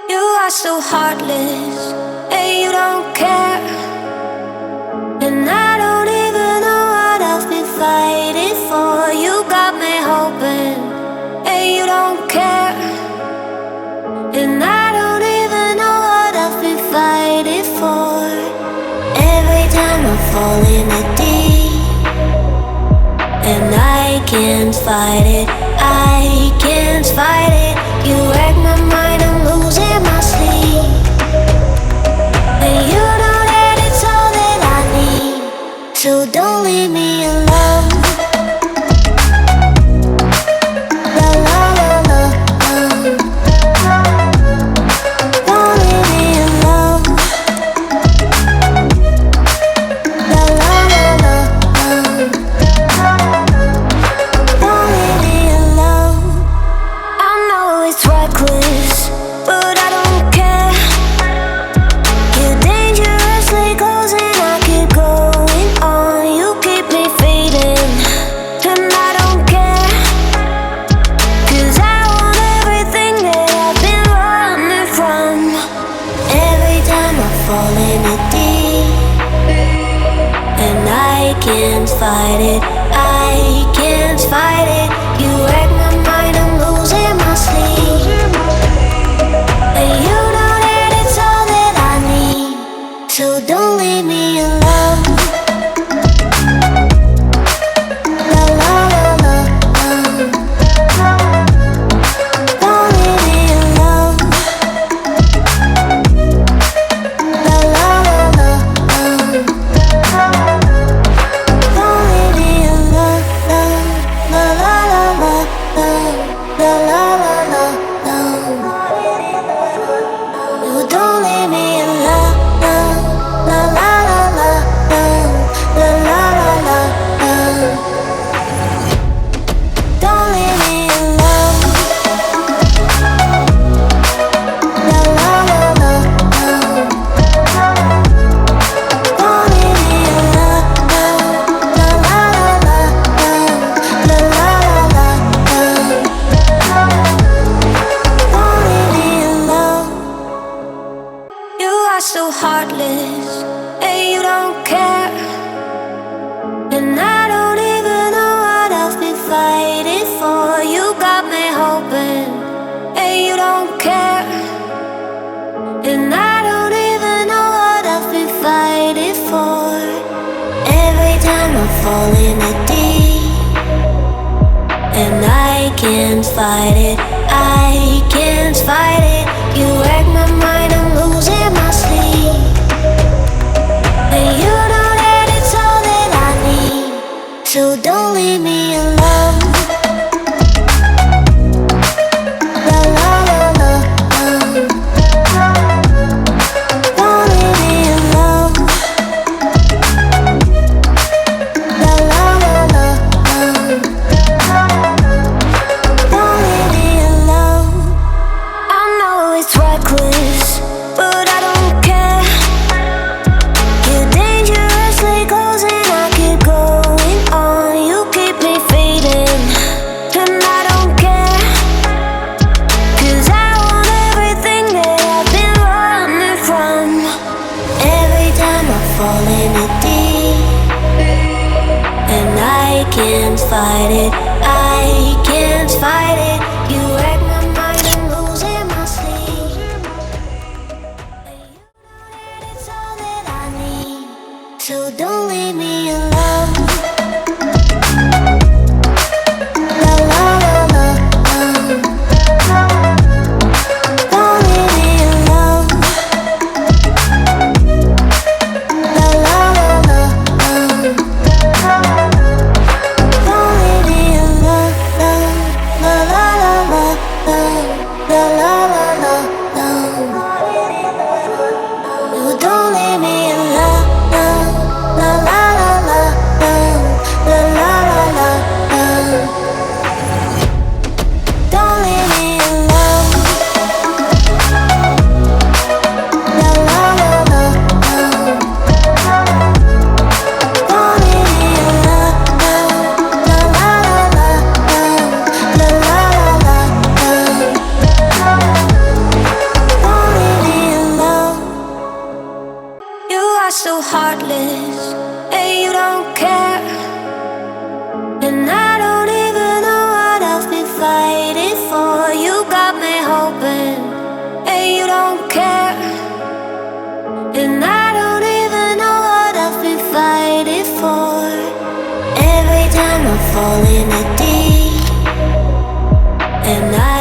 You are so heartless, and you don't care. And I don't even know what I've been fighting for. You got me hoping, and you don't care. And I don't even know what I've been fighting for. Every time I fall in the deep, and I can't fight it, I can't fight it. You wreck my mind, I'm losing my sleep. And you know that it's all that I need, so don't leave me alone. La la la la, don't leave me alone. La la la la, don't leave me alone. I know it's reckless, but I don't care. You're dangerously close and I keep going on. You keep me fading, and I don't care. 'Cause I want everything that I've been running from. Every time I fall in the deep, and I can't fight it, I can't fight it. You wreck my mind, I'm losing my sleep. And you know that it's all that I need, so don't leave me alone. La la la la, don't leave me alone. La la la la, don't leave me alone. La la la la, la la la la, no, don't leave me alone. La la la la, la la la la, don't leave me alone. La la la la, don't leave me alone. La la la la, la la la la, don't leave me alone. You are so heartless, and you don't care. And I don't even know what I've been fighting for. You got me hoping, and you don't care. And I don't even know what I've been fighting for. Every time I fall in the deep, and I can't fight it, I can't fight it. You wreck my mind, I'm losing my sleep. And you know that it's all that I need, so don't leave me alone. La la la la, don't leave me alone. La la la la, don't leave me alone. I know it's reckless, but I don't care. You're dangerously close and I keep going on. You keep me fading, and I don't care. 'Cause I want everything that I've been running from. Every time I fall in the deep, and I can't fight it, I can't fight it. You wreck my mind, I'm losing my sleep. And you know that it's all that I need, so don't leave me alone. La la la la, don't leave me alone. La la la la, don't leave me alone. La la la so heartless, and you don't care. And I don't even know what I've been fighting for. You got me hoping, and you don't care. And I don't even know what I've been fighting for. Every time I fall in the deep, and I